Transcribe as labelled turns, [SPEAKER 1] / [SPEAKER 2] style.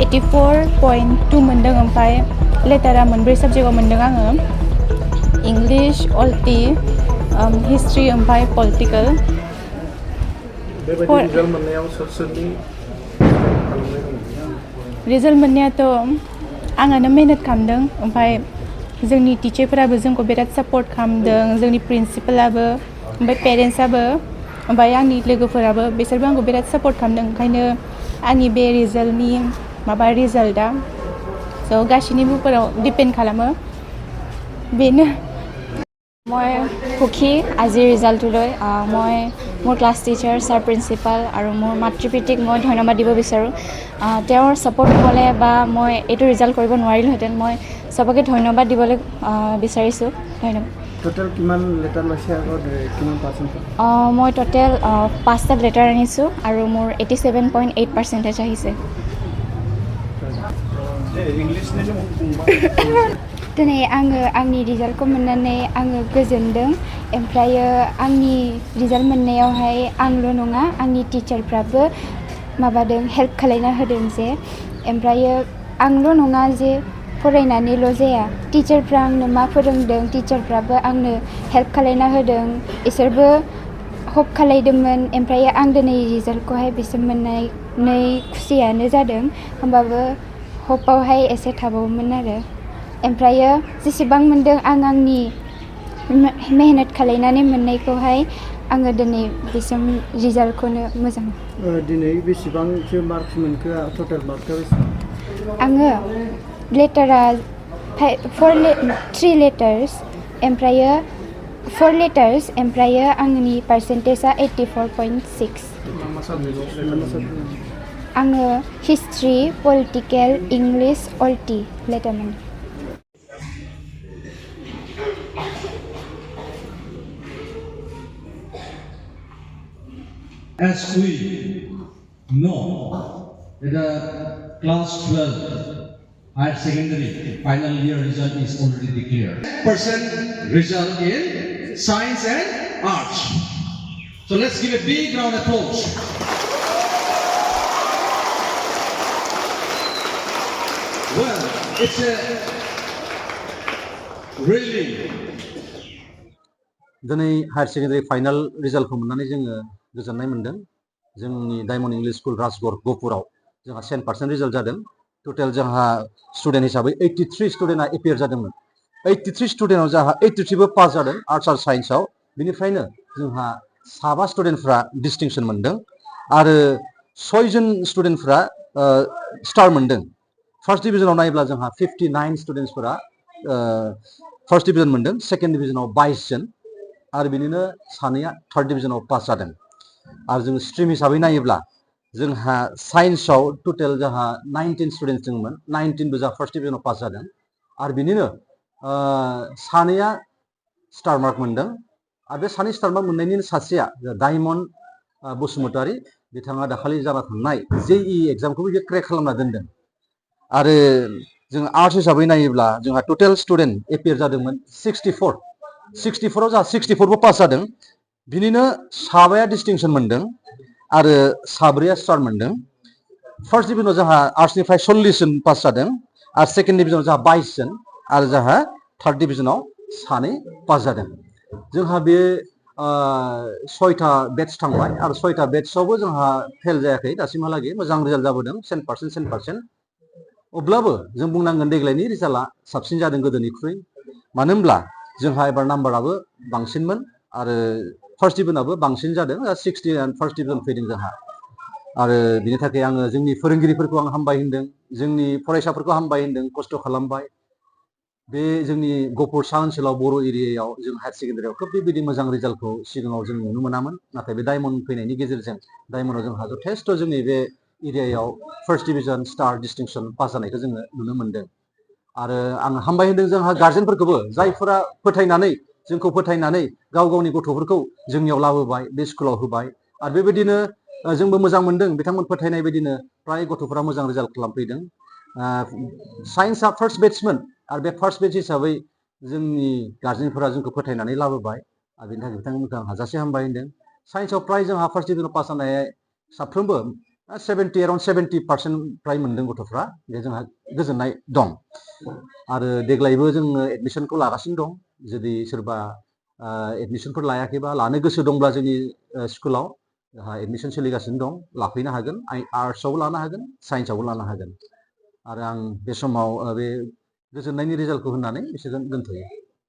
[SPEAKER 1] 84.2 मोनदों ओमफ्राय लेटारा मोनब्रै साबजेक्टआव मोनदों आङो इंलिश अल्टी हिस्ट्री ओमफ्राय पलिटिकल
[SPEAKER 2] बेबायदि रिजाल्ट मोननायाव सोरनि
[SPEAKER 1] रिजाल्ट मोननायाथ' आङानो मेहनत खालामदों ओमफ्राय जोंनि टिचारफोराबो जोंखौ बिराद सापर्ट खालामदों जोंनि प्रिन्सिपालाबो ओमफ्राय पेरेन्टसाबो ओमफ्राय आंनि लोगोफोराबो बिसोरबो आंखौ बिराद सापर्ट खालामदों ओंखायनो आंनि बे रिजाल्टनि रिजाल्टआ स' गासैनिबो উপराव डिपेन्ड खालामो बेनो
[SPEAKER 3] মই সুখী আজিৰ ৰিজাল্টটোলৈ মই মোৰ ক্লাছ টিচাৰ ছাৰ প্ৰিন্সিপাল আৰু মোৰ মাতৃ পিতৃক মই ধন্যবাদ দিব বিচাৰোঁ তেওঁৰ ছাপোৰ্ট নহ'লে বা মই এইটো ৰিজাল্ট কৰিব নোৱাৰিলোহেঁতেন মই চবকে ধন্যবাদ দিবলৈ বিচাৰিছোঁ ধন্যবাদ
[SPEAKER 2] টোটেল কিমান লেটাৰ লৈছে আগত কিমান পাৰ্চেণ্ট
[SPEAKER 3] মই টোটেল 5টা লেটাৰ আনিছোঁ আৰু মোৰ 87.8% আহিছে
[SPEAKER 4] दिनै आङो आंनि रिजाल्टखौ मोननानै आङो गोजोनदों ओमफ्रायो आंनि रिजाल्ट मोननायावहाय आंल' नङा आंनि टिचारफ्राबो माबादों हेल्प खालायना होदों जे ओमफ्रायो आंल' नङा जे फरायनानैल' जाया टिचारफ्रा आंनो मा फोरोंदों टिचारफ्राबो आंनो हेल्प खालायना होदों इसोरबो हप खालायदोंमोन ओमफ्राय आं दिनै रिजाल्टखौहाय बिसोर मोननानै खुसियानो जादों होमबाबो हपआवहाय एसे थाबावोमोन आरो ओमफ्रायो जेसेबां मोनदों आं आंनि मेहनत खालायनानै मोननायखौहाय आङो दिनै बिसिम रिजाल्टखौनो मोजां
[SPEAKER 2] दिनै बेसेबांसो मार्क्स मोनखो टटेल मार्कआ बेसेबां
[SPEAKER 4] आङो लेटारा 3 लेटार्स ओमफ्रायो 4 लेटार्स ओमफ्रायो आंनि पार्सेन्टेजआ 84.6 आङो हिस्ट्री पलिटिकेल इंलिश अल्टी लेटारमोन
[SPEAKER 5] As we know that the class 12 higher secondary final year result is already declared. Percent result in science and arts. So let's give a big round of applause. Well, it's a really
[SPEAKER 6] दिनै higher secondary final रिजाल्टखौ मोननानै जोङो गोजोननाय मोन्दों जोंनि diamond English school Rajgarh गहपुराव जोंहा 100% result जादों total जोंहा स्टुडेन्ट हिसाबै 83 स्टुडेन्टआ एपियार जादोंमोन 83 स्टुडेन्टआव जोंहा 83बो पास जादों आर्ट्स आरो साइन्सआव बेनिफ्रायनो जोंहा 7 स्टुडेन्टफ्रा डिस्टिंसन मोन्दों आरो 6 जन स्टुडेन्टफ्रा स्टार मोन्दों फार्स्ट डिभिजनाव नायोब्ला जोंहा 59 स्टुडेन्टसफोरा फार्स्ट डिभिजन मोन्दों सेकेन्ड डिभिजनाव 22 जन आरो बिनिनो सानैया थार्ड डिभिजनाव पास जादों आरो जों स्ट्रीम हिसाबै नायोब्ला जोंहा साइन्सआव टोटेल जोंहा 19 स्टुडेन्टस दंमोन 19 जोंहा फार्स्ट डिभिजनाव पास जादों आरो बिनिनो सानैया स्टार मार्क मोन्दों आरो बे सानै स्टार मार्क मोननायनि सासेया डायमन्ड बसुमतारी बिथाङा दाखालि जाना थांनाय जेई एग्जामखौबो बे क्रेक खालामना दोनदों आरो जों आर्ट्स हिसाबै नायोब्ला जोंहा टोटेल स्टुडेन्ट एपियार जादोंमोन 64आव जोंहा 64बो पास जादों बिनिनो साबाया डिस्टिंसन मोन्दों आरो साब्रैया स्टार मोन्दों फार्स्ट डिभिजनाव जोंहा आर्ट्सनिफ्राय 40 जन पास जादों आरो सेकेन्ड डिभिजनाव जोंहा 22 जन आरो जोंहा थार्ड डिभिजनाव सानै पास जादों जोंहा बे 6टा बेट्स थांबाय आरो 6टा बेट्सआवबो जोंहा फेल जायाखै दासिमहालागै मोजां रिजाल्ट जाबोदों 100% अब्लाबो जों बुंनांगोन देग्लायनि रिजाल्टआ साबसिन जादों गोदोनिख्रुइ मानो होनब्ला जोंहा एबार नाम्बाराबो बांसिनमोन आरो फार्स्ट डिभिजनाबो बांसिन जादों 60 एन्ड फार्स्ट डिभिजन फैदों जोंहा आरो बिनि थाखाय आङो जोंनि फोरोंगिरिफोरखौ आं हामबाय होनदों जोंनि फरायसाफोरखौ हामबाय होनदों खस्थ' खालामबाय बे जोंनि गहपुर सा ओनसोलाव बर' एरियायाव जों हायार सेकेन्डारियाव खोब बेबायदि मोजां रिजाल्टखौ सिगाङाव जों नुनो मोनामोन नाथाय बे डायमन्ड फैनायनि गेजेरजों डायमन्डआव जोंहा जथेस्थ' जोंनि बे एरियायाव first division star distinction pass जानायखौ जोङो नुनो मोन्दों आरो आं हामबाय होनदों जोंहा गार्जेनफोरखौबो जायफोरा फोथायनानै जोंखौ फोथायनानै गाव गावनि गथ'फोरखौ जोंनियाव लाबोबाय बे स्कुलाव होबाय आरो बेबायदिनो जोंबो मोजां मोन्दों बिथांमोन फोथायनाय बायदिनो फ्राय गथ'फोरा मोजां रिजाल्ट खालामफैदों साइन्सआ फार्स्ट बेट्समोन आरो बे फार्स्ट बेट्स हिसाबै जोंनि गार्जेनफोरा जोंखौ फोथायनानै लाबोबाय आरो बेनि थाखाय बिथांमोनखौ आं हाजासे हामबाय होनदों साइन्सआव फ्राय जोंहा फार्स्ट डिभिजनाव पास जानाय साफ्रोमबो 70 around 70% फ्राय मोनदों गथ'फ्रा बे जोंहा गोजोननाय दं आरो देग्लायबो जोङो एडमिसनखौ लागासिनो दं जुदि सोरबा एडमिसनफोर लायाखैबा लानो गोसो दंब्ला जोंनि स्कुलाव जोंहा एडमिसन सोलिगासिनो दं लाफैनो हागोन आर्ट्सआवबो लानो हागोन साइन्सआवबो लानो हागोन आरो आं बे समाव बे गोजोननायनि रिजाल्टखौ होननानै बिसोरजों दोनथ'यो